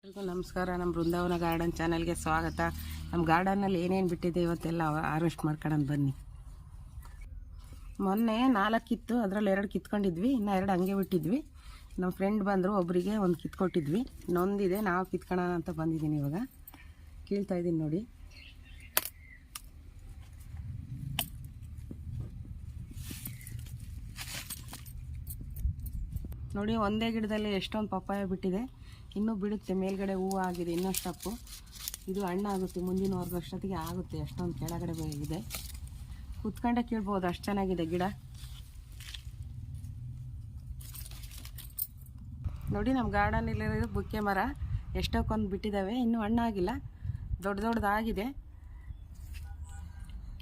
ಎಲ್ರಿಗೂ ನಮಸ್ಕಾರ. ನಮ್ಮ ಬೃಂದಾವನ ಗಾರ್ಡನ್ ಚಾನಲ್ಗೆ ಸ್ವಾಗತ. ನಮ್ಮ ಗಾರ್ಡನ್ನಲ್ಲಿ ಏನೇನು ಬಿಟ್ಟಿದೆ ಇವತ್ತೆಲ್ಲ ಹಾರ್ವೆಸ್ಟ್ ಮಾಡ್ಕೊಳ್ಳೋಣ ಬನ್ನಿ. ಮೊನ್ನೆ 4 ಇತ್ತು, ಅದರಲ್ಲಿ 2 ಕಿತ್ಕೊಂಡಿದ್ವಿ, ಇನ್ನೂ 2 ಹಂಗೆ ಬಿಟ್ಟಿದ್ವಿ. ನಮ್ಮ ಫ್ರೆಂಡ್ ಬಂದರು, ಒಬ್ಬರಿಗೆ 1 ಕಿತ್ಕೊಟ್ಟಿದ್ವಿ, ಇನ್ನೊಂದಿದೆ, ನಾವು ಕಿತ್ಕೊಳ್ಳೋಣ ಅಂತ ಬಂದಿದ್ದೀನಿ. ಇವಾಗ ಕೀಳ್ತಾ ಇದ್ದೀನಿ ನೋಡಿ. ನೋಡಿ, ಒಂದೇ ಗಿಡದಲ್ಲಿ ಎಷ್ಟೊಂದು ಪಪ್ಪಾಯ ಬಿಟ್ಟಿದೆ, ಇನ್ನೂ ಬಿಡುತ್ತೆ. ಮೇಲ್ಗಡೆ ಹೂವು ಆಗಿದೆ, ಇನ್ನಷ್ಟು ತಪ್ಪು. ಇದು ಹಣ್ಣಾಗುತ್ತೆ, ಮುಂದಿನ ವರ್ಷದೊತ್ತಿಗೆ ಆಗುತ್ತೆ. ಅಷ್ಟೊಂದು ಕೆಳಗಡೆ ಇದೆ, ಕುತ್ಕೊಂಡೆ ಕೀಳ್ಬೋದು, ಅಷ್ಟು ಚೆನ್ನಾಗಿದೆ ಗಿಡ. ನೋಡಿ, ನಮ್ಮ ಗಾರ್ಡನಲ್ಲಿರೋದು ಬುಕ್ಕೆ ಮರ ಎಷ್ಟೊಂದು ಬಿಟ್ಟಿದ್ದಾವೆ, ಇನ್ನೂ ಹಣ್ಣಾಗಿಲ್ಲ, ದೊಡ್ಡದಾಗಿದೆ.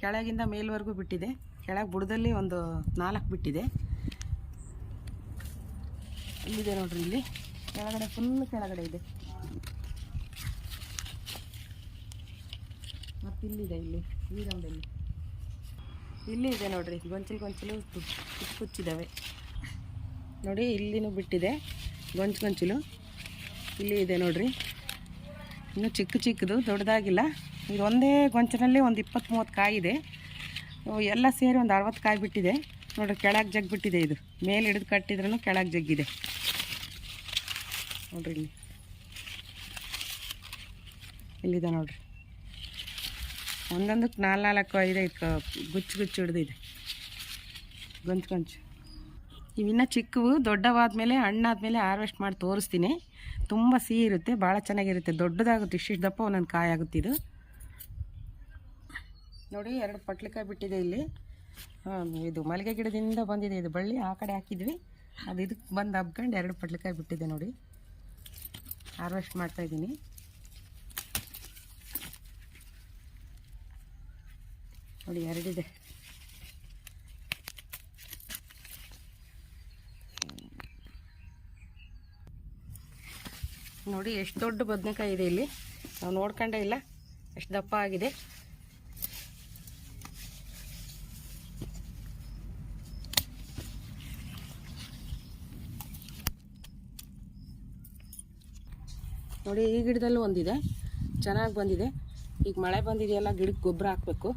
ಕೆಳಗಿಂದ ಮೇಲ್ವರೆಗೂ ಬಿಟ್ಟಿದೆ, ಕೆಳಗೆ ಬುಡದಲ್ಲಿ ಒಂದು 4 ಬಿಟ್ಟಿದೆ. ಇಲ್ಲಿದೆ ನೋಡ್ರಿ, ಇಲ್ಲಿ ಕೆಳಗಡೆ ಫುಲ್ ಕೆಳಗಡೆ ಇದೆ. ಮತ್ತಿಲ್ಲಿದೆ, ಇಲ್ಲಿ ವೀರಂಬೆಲ್ಲಿ ಇಲ್ಲಿ ಇದೆ ನೋಡ್ರಿ, ಗೊಂಚಲು ಕುಚ್ಚಿದ್ದಾವೆ ನೋಡಿ. ಇಲ್ಲಿನೂ ಬಿಟ್ಟಿದೆ ಗೊಂಚಲು, ಇಲ್ಲಿ ಇದೆ ನೋಡ್ರಿ. ಇನ್ನೂ ಚಿಕ್ಕದು, ದೊಡ್ಡದಾಗಿಲ್ಲ. ಇದು ಒಂದೇ ಗೊಂಚಲಲ್ಲಿ ಒಂದು 20-30 ಕಾಯಿ ಇದೆ. ಎಲ್ಲ ಸೇರಿ ಒಂದು 60 ಕಾಯಿ ಬಿಟ್ಟಿದೆ ನೋಡ್ರಿ. ಕೆಳಗೆ ಜಗ್ ಬಿಟ್ಟಿದೆ, ಇದು ಮೇಲೆ ಹಿಡಿದು ಕಟ್ಟಿದ್ರೂ ಕೆಳಗೆ ಜಗ್ಗಿದೆ ನೋಡ್ರಿ. ಇಲ್ಲಿದೆ ನೋಡ್ರಿ, ಒಂದೊಂದಕ್ಕೆ 4-5 ಗುಚ್ಚು ಹಿಡಿದಿದೆ, ಗೊಂಚು. ಇವಿನ್ನ ಚಿಕ್ಕವು, ದೊಡ್ಡವಾದ್ಮೇಲೆ ಹಣ್ಣಾದ್ಮೇಲೆ ಹಾರ್ವೆಸ್ಟ್ ಮಾಡಿ ತೋರಿಸ್ತೀನಿ. ತುಂಬ ಸಿಹಿ ಇರುತ್ತೆ, ಭಾಳ ಚೆನ್ನಾಗಿರುತ್ತೆ, ದೊಡ್ಡದಾಗುತ್ತೆ. ಇಷ್ಟಿಷ್ಟು ದಪ್ಪ ಒಂದೊಂದು ಕಾಯಿ ಆಗುತ್ತೆ ಇದು ನೋಡಿ. 2 ಪಟ್ಲಿಕಾಯಿ ಬಿಟ್ಟಿದೆ ಇಲ್ಲಿ. ಇದು ಮಲ್ಲಿಗೆ ಗಿಡದಿಂದ ಬಂದಿದೆ, ಇದು ಬಳ್ಳಿ ಆ ಕಡೆ ಹಾಕಿದ್ವಿ, ಅದು ಇದಕ್ಕೆ ಬಂದು ಹಬ್ಕೊಂಡು 2 ಪಟ್ಲಿಕಾಯಿ ಬಿಟ್ಟಿದೆ ನೋಡಿ. ಹಾರ್ವೆಸ್ಟ್ ಮಾಡ್ತಾಯಿದ್ದೀನಿ. ನೋಡಿ, 2 ಇದೆ. ನೋಡಿ ಎಷ್ಟು ದೊಡ್ಡ ಬದನೆಕಾಯಿ ಇದೆ ಇಲ್ಲಿ, ನಾವು ನೋಡ್ಕೊಂಡೇ ಇಲ್ಲ ಎಷ್ಟು ದಪ್ಪ ಆಗಿದೆ. ನೋಡಿ, ಈ ಗಿಡದಲ್ಲೂ ಒಂದಿದೆ, ಚೆನ್ನಾಗಿ ಬಂದಿದೆ. ಈಗ ಮಳೆ ಬಂದಿದೆಯಲ್ಲ, ಗಿಡಕ್ಕೆ ಗೊಬ್ಬರ ಹಾಕಬೇಕು.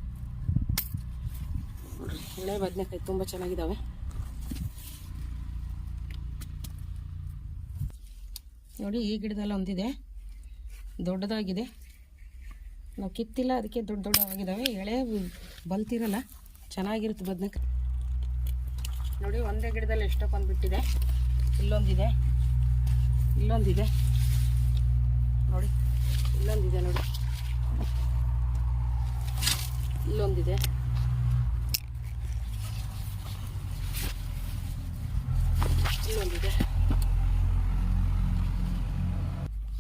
ಒಳ್ಳೆ ಬದನೆಕಾಯಿ ತುಂಬ ಚೆನ್ನಾಗಿದ್ದಾವೆ. ನೋಡಿ, ಈ ಗಿಡದಲ್ಲಿ ಒಂದಿದೆ, ದೊಡ್ಡದಾಗಿದೆ. ನಾವು ಕಿತ್ತಿಲ್ಲ, ಅದಕ್ಕೆ ದೊಡ್ಡದಾಗಿದ್ದಾವೆ. ಎಳೆ ಬಲ್ತಿರಲ್ಲ, ಚೆನ್ನಾಗಿರುತ್ತೆ ಬದನೆಕಾಯಿ. ನೋಡಿ, ಒಂದೇ ಗಿಡದಲ್ಲಿ ಎಷ್ಟೊಂದು ಬಿಟ್ಟಿದೆ. ಇಲ್ಲೊಂದಿದೆ ನೋಡಿ, ಇಲ್ಲೊಂದಿದೆ ನೋಡಿ, ಇಲ್ಲೊಂದಿದೆ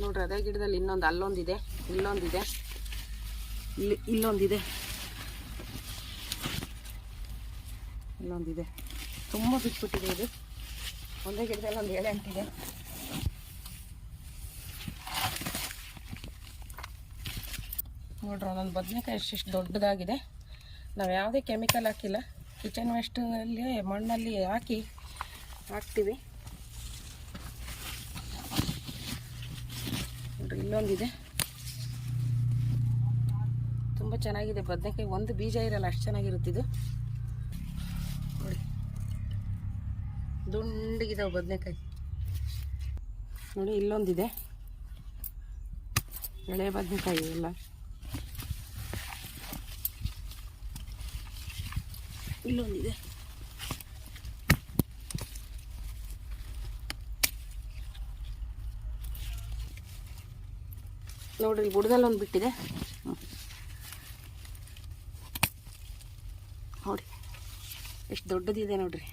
ನೋಡ್ರಿ. ಅದೇ ಗಿಡದಲ್ಲಿ ಇನ್ನೊಂದು, ಅಲ್ಲೊಂದಿದೆ, ಇಲ್ಲೊಂದಿದೆ, ಇಲ್ಲೊಂದಿದೆ. ತುಂಬ ಬಿಟ್ಬಿಟ್ಟಿದೆ ಇದು. ಒಂದೇ ಗಿಡದಲ್ಲಿ ಒಂದು 7 ಅಂಟಿದೆ. ನೋಡ್ರಿ, ಒಂದೊಂದು ಬದನೆಕಾಯಿ ಎಷ್ಟೆಷ್ಟು ದೊಡ್ಡದಾಗಿದೆ. ನಾವು ಯಾವುದೇ ಕೆಮಿಕಲ್ ಹಾಕಿಲ್ಲ, ಕಿಚನ್ ವೇಸ್ಟಲ್ಲಿ ಮಣ್ಣಲ್ಲಿ ಹಾಕ್ತೀವಿ ನೋಡ್ರಿ. ಇಲ್ಲೊಂದಿದೆ, ತುಂಬ ಚೆನ್ನಾಗಿದೆ ಬದನೆಕಾಯಿ. ಒಂದು ಬೀಜ ಇರಲ್ಲ, ಅಷ್ಟು ಚೆನ್ನಾಗಿರುತ್ತಿದ್ದು ನೋಡಿ. ದುಂಡಗಿದಾವೆ ಬದನೆಕಾಯಿ ನೋಡಿ. ಇಲ್ಲೊಂದಿದೆ, ಎಳೆ ಬದನೆಕಾಯಿ ಎಲ್ಲ. ಇಲ್ಲೊಂದಿದೆ ನೋಡ್ರಿ, ಬುಡದಲ್ಲಿ ಒಂದು ಬಿಟ್ಟಿದೆ ನೋಡಿ, ಎಷ್ಟು ದೊಡ್ಡದಿದೆ ನೋಡ್ರಿ.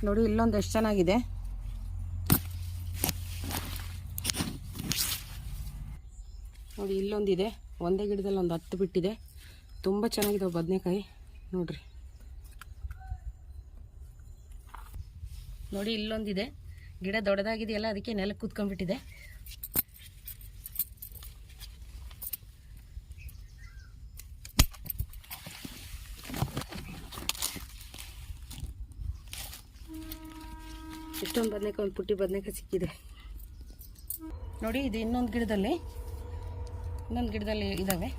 ನೋಡಿ, ಇಲ್ಲೊಂದು ಎಷ್ಟು ಚೆನ್ನಾಗಿದೆ. ನೋಡಿ, ಇಲ್ಲೊಂದಿದೆ, ಒಂದೇ ಗಿಡದಲ್ಲಿ ಒಂದು 10 ಬಿಟ್ಟಿದೆ. ತುಂಬ ಚೆನ್ನಾಗಿದ್ದಾವೆ ಬದನೆಕಾಯಿ ನೋಡ್ರಿ. ನೋಡಿ, ಇಲ್ಲೊಂದಿದೆ, ಗಿಡ ದೊಡ್ಡದಾಗಿದೆಯಲ್ಲ, ಅದಕ್ಕೆ ನೆಲಕ್ಕೆ ಕೂತ್ಕೊಂಡ್ಬಿಟ್ಟಿದೆ. ಎಷ್ಟೊಂದು ಬದನೆಕಾಯಿ, ಒಂದು ಪುಟ್ಟಿ ಬದನೆಕಾಯಿ ಸಿಕ್ಕಿದೆ. ನೋಡಿ ಇದು ಇನ್ನೊಂದು ಗಿಡದಲ್ಲಿ ಇದ್ದಾವೆ.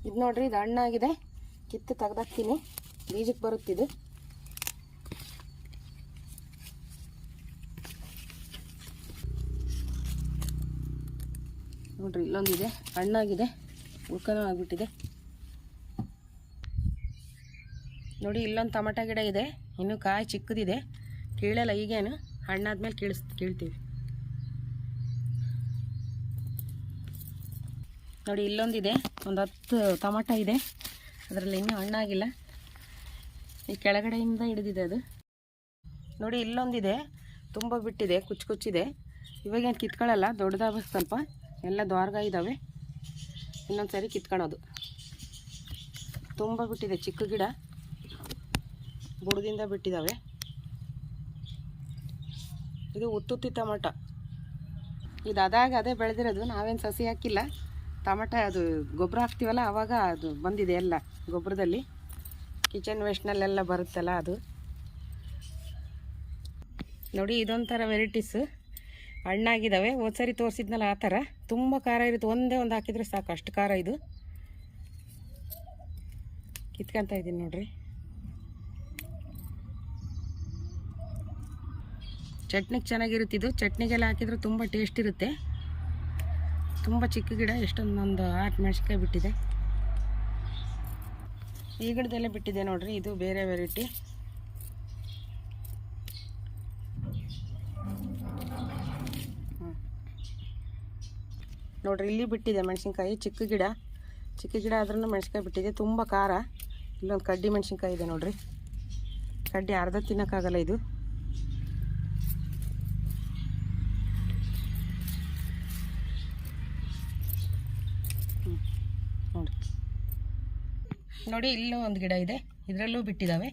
ಇದು ನೋಡ್ರಿ, ಇದು ಹಣ್ಣಾಗಿದೆ. ಕಿತ್ತು ತೆಗ್ದಾಕ್ತೀನಿ, ಬೀಜಕ್ಕೆ ಬರುತ್ತಿದ್ದು. ನೋಡ್ರಿ, ಇಲ್ಲೊಂದಿದೆ, ಹಣ್ಣಾಗಿದೆ, ಉಳ್ಕನೂ ಆಗಿಬಿಟ್ಟಿದೆ. ನೋಡಿ, ಇಲ್ಲೊಂದು ಟೊಮೆಟೊ ಗಿಡ ಇದೆ, ಇನ್ನೂ ಕಾಯಿ ಚಿಕ್ಕದಿದೆ, ಕೀಳಲ್ಲ ಈಗೇನು, ಹಣ್ಣಾದ್ಮೇಲೆ ಕೀಳ್ತೀವಿ. ನೋಡಿ, ಇಲ್ಲೊಂದಿದೆ, ಒಂದು 10 ಟೊಮೆಟೊ ಇದೆ, ಅದರಲ್ಲಿ ಇನ್ನೂ ಹಣ್ಣಾಗಿಲ್ಲ. ಈ ಕೆಳಗಡೆಯಿಂದ ಹಿಡಿದಿದೆ ಅದು. ನೋಡಿ, ಇಲ್ಲೊಂದಿದೆ, ತುಂಬ ಬಿಟ್ಟಿದೆ, ಕುಚ್ಚಿದೆ. ಇವಾಗೇನು ಕಿತ್ಕೊಳ್ಳಲ್ಲ, ದೊಡ್ಡದಾಗಬೇಕು ಸ್ವಲ್ಪ, ಎಲ್ಲ ದ್ವಾರ್ಗ ಇದ್ದಾವೆ. ಇನ್ನೊಂದು ಸರಿ ಕಿತ್ಕೊಳ್ಳೋದು. ತುಂಬ ಬಿಟ್ಟಿದೆ, ಚಿಕ್ಕ ಗಿಡ, ಬುಡದಿಂದ ಬಿಟ್ಟಿದ್ದಾವೆ. ಇದು ಉತ್ತುತ್ತಿ ಟೊಮೆಟೊ. ಇದು ಅದೇ ಬೆಳೆದಿರೋದು, ನಾವೇನು ಸಸಿ ಹಾಕಿಲ್ಲ. ಟೊಮೆಟೊ ಅದು ಗೊಬ್ಬರ ಹಾಕ್ತೀವಲ್ಲ, ಆವಾಗ ಅದು ಬಂದಿದೆ ಎಲ್ಲ ಗೊಬ್ಬರದಲ್ಲಿ. ಕಿಚನ್ ವೇಸ್ಟ್ನಲ್ಲೆಲ್ಲ ಬರುತ್ತಲ್ಲ ಅದು. ನೋಡಿ, ಇದೊಂಥರ ವೆರೈಟೀಸು, ಹಣ್ಣಾಗಿದ್ದಾವೆ. ಹೋದ್ಸರಿ ತೋರಿಸಿದ್ನಲ್ಲ ಆ ಥರ, ತುಂಬ ಖಾರ ಇರುತ್ತೆ. ಒಂದೇ ಒಂದು ಹಾಕಿದರೆ ಸಾಕು, ಅಷ್ಟು ಖಾರ ಇದು. ಕಿತ್ಕೊತಾ ಇದ್ದೀನಿ ನೋಡ್ರಿ. ಚಟ್ನಿಗೆ ಚೆನ್ನಾಗಿರುತ್ತಿದ್ದು, ಚಟ್ನಿಗೆಲ್ಲ ಹಾಕಿದ್ರೆ ತುಂಬ ಟೇಸ್ಟ್ ಇರುತ್ತೆ. ತುಂಬ ಚಿಕ್ಕ ಗಿಡ, ಎಷ್ಟೊಂದೊಂದು 6 ಮೆಣಸಿನ್ಕಾಯಿ ಬಿಟ್ಟಿದೆ. ಈ ಗಿಡದಲ್ಲೇ ಬಿಟ್ಟಿದೆ ನೋಡ್ರಿ, ಇದು ಬೇರೆ ವೆರೈಟಿ. ನೋಡ್ರಿ, ಇಲ್ಲಿ ಬಿಟ್ಟಿದೆ ಮೆಣಸಿನ್ಕಾಯಿ, ಚಿಕ್ಕ ಗಿಡ ಆದ್ರೂ ಮೆಣಸಿನ್ಕಾಯಿ ಬಿಟ್ಟಿದೆ, ತುಂಬ ಖಾರ. ಇಲ್ಲೊಂದು ಕಡ್ಡಿ ಮೆಣಸಿನ್ಕಾಯಿ ಇದೆ ನೋಡ್ರಿ, ಕಡ್ಡಿ ಅರ್ಧ ತಿನ್ನೋಕ್ಕಾಗಲ್ಲ ಇದು. ನೋಡಿ, ಇಲ್ಲೂ ಒಂದು ಗಿಡ ಇದೆ, ಇದರಲ್ಲೂ ಬಿಟ್ಟಿದ್ದಾವೆ.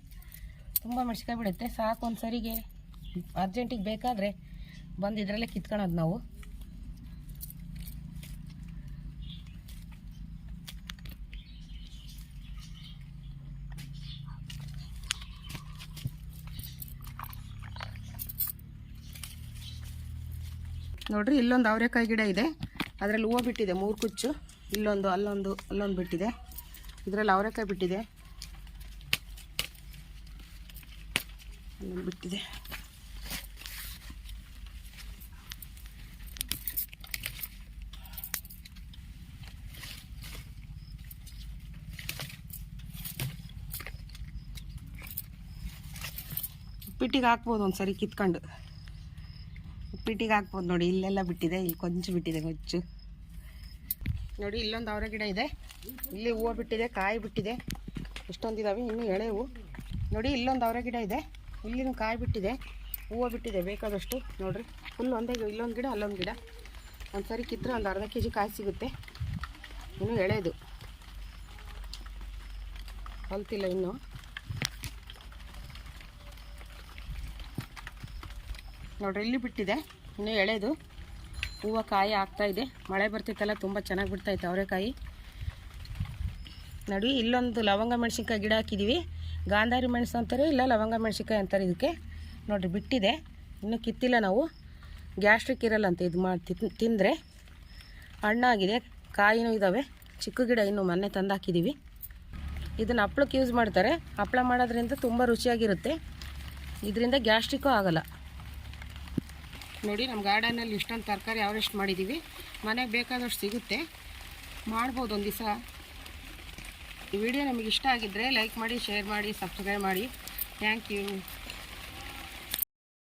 ತುಂಬ ಮೆಣಸಿನ್ಕಾಯಿ ಬಿಡುತ್ತೆ, ಸಾಕು. ಒಂದು ಸರಿಗೆ ಅರ್ಜೆಂಟಿಗೆ ಬೇಕಾದರೆ ಬಂದು ಇದರಲ್ಲೇ ಕಿತ್ಕೊಳ್ಳೋದು ನಾವು. ನೋಡ್ರಿ, ಇಲ್ಲೊಂದು ಅವರೆಕಾಯಿ ಗಿಡ ಇದೆ, ಅದರಲ್ಲಿ ಹೂವು ಬಿಟ್ಟಿದೆ, 3 ಕುಚ್ಚು. ಇಲ್ಲೊಂದು, ಅಲ್ಲೊಂದು ಬಿಟ್ಟಿದೆ. ಇದರಲ್ಲಿ ಅವರೆಕಾಯಿ ಬಿಟ್ಟಿದೆ, ಅಲ್ಲೊಂದು ಬಿಟ್ಟಿದೆ. ಉಪ್ಪಿಟ್ಟಿಗೆ ಹಾಕ್ಬೋದು, ಒಂದು ಸರಿ ಕಿತ್ಕೊಂಡು ಉಪ್ಪಿಟ್ಟಿಗೆ ಹಾಕ್ಬೋದು. ನೋಡಿ, ಇಲ್ಲೆಲ್ಲ ಬಿಟ್ಟಿದೆ, ಇಲ್ಲಿ ಕೊಂಚ ಬಿಟ್ಟಿದೆ ಗೊಚ್ಚು. ನೋಡಿ, ಇಲ್ಲೊಂದು ಅವರೆ ಗಿಡ ಇದೆ, ಇಲ್ಲಿ ಹೂವು ಬಿಟ್ಟಿದೆ, ಕಾಯಿ ಬಿಟ್ಟಿದೆ, ಎಷ್ಟೊಂದಿದ್ದಾವೆ, ಇನ್ನೂ ಎಳೆವು. ನೋಡಿ, ಇಲ್ಲೊಂದು ಅವರೆ ಗಿಡ ಇದೆ, ಇಲ್ಲಿನೂ ಕಾಯಿ ಬಿಟ್ಟಿದೆ, ಹೂವು ಬಿಟ್ಟಿದೆ ಬೇಕಾದಷ್ಟು. ನೋಡಿರಿ, ಫುಲ್ ಒಂದೇ, ಇಲ್ಲೊಂದು ಗಿಡ, ಅಲ್ಲೊಂದು ಗಿಡ. ಒಂದು ಸರಿ ಕಿತ್ತರೆ ಒಂದು ಅರ್ಧ kg ಕಾಯಿ ಸಿಗುತ್ತೆ. ಇನ್ನೂ ಎಳೆದು ಕಲ್ತಿಲ್ಲ ಇನ್ನೂ. ನೋಡ್ರಿ, ಇಲ್ಲಿ ಬಿಟ್ಟಿದೆ, ಇನ್ನೂ ಎಳೆದು, ಹೂವು ಕಾಯಿ ಆಗ್ತಾಯಿದೆ. ಮಳೆ ಬರ್ತಿತ್ತಲ್ಲ, ತುಂಬ ಚೆನ್ನಾಗಿ ಬಿಡ್ತಾಯಿತ್ತು ಅವರೆಕಾಯಿ. ನೋಡಿ, ಇಲ್ಲೊಂದು ಲವಂಗ ಮೆಣಸಿನ್ಕಾಯಿ ಗಿಡ ಹಾಕಿದ್ದೀವಿ. ಗಾಂಧಾರಿ ಮೆಣಸು ಅಂತಾರೆ, ಇಲ್ಲ ಲವಂಗ ಮೆಣಸಿನ್ಕಾಯಿ ಅಂತಾರೆ ಇದಕ್ಕೆ. ನೋಡಿರಿ, ಬಿಟ್ಟಿದೆ, ಇನ್ನೂ ಕಿತ್ತಿಲ್ಲ ನಾವು. ಗ್ಯಾಸ್ಟ್ರಿಕ್ ಇರಲ್ಲ ಅಂತ ಇದು ಮಾಡಿ ತಿಂದರೆ. ಹಣ್ಣಾಗಿದೆ, ಕಾಯಿನೂ ಇದ್ದಾವೆ. ಚಿಕ್ಕ ಗಿಡ ಇನ್ನೂ ಮೊನ್ನೆ ತಂದು ಹಾಕಿದ್ದೀವಿ. ಇದನ್ನು ಹಪ್ಳಕ್ಕೆ ಯೂಸ್ ಮಾಡ್ತಾರೆ. ಹಪ್ಪಳ ಮಾಡೋದ್ರಿಂದ ತುಂಬ ರುಚಿಯಾಗಿರುತ್ತೆ, ಇದರಿಂದ ಗ್ಯಾಸ್ಟ್ರಿಕ್ಕೂ ಆಗಲ್ಲ. ನೋಡಿ, ನಮ್ಮ ಗಾರ್ಡನಲ್ಲಿ ಇಷ್ಟೊಂದು ತರಕಾರಿ ಅವರೆಷ್ಟು ಮಾಡಿದ್ದೀವಿ. ಮನೆಗೆ ಬೇಕಾದಷ್ಟು ಸಿಗುತ್ತೆ, ಮಾಡ್ಬೋದು ಒಂದು ದಿವಸ. ಈ ವಿಡಿಯೋ ನಮಗೆ ಇಷ್ಟ ಆಗಿದ್ದರೆ ಲೈಕ್ ಮಾಡಿ, ಶೇರ್ ಮಾಡಿ, ಸಬ್ಸ್ಕ್ರೈಬ್ ಮಾಡಿ. Thank you.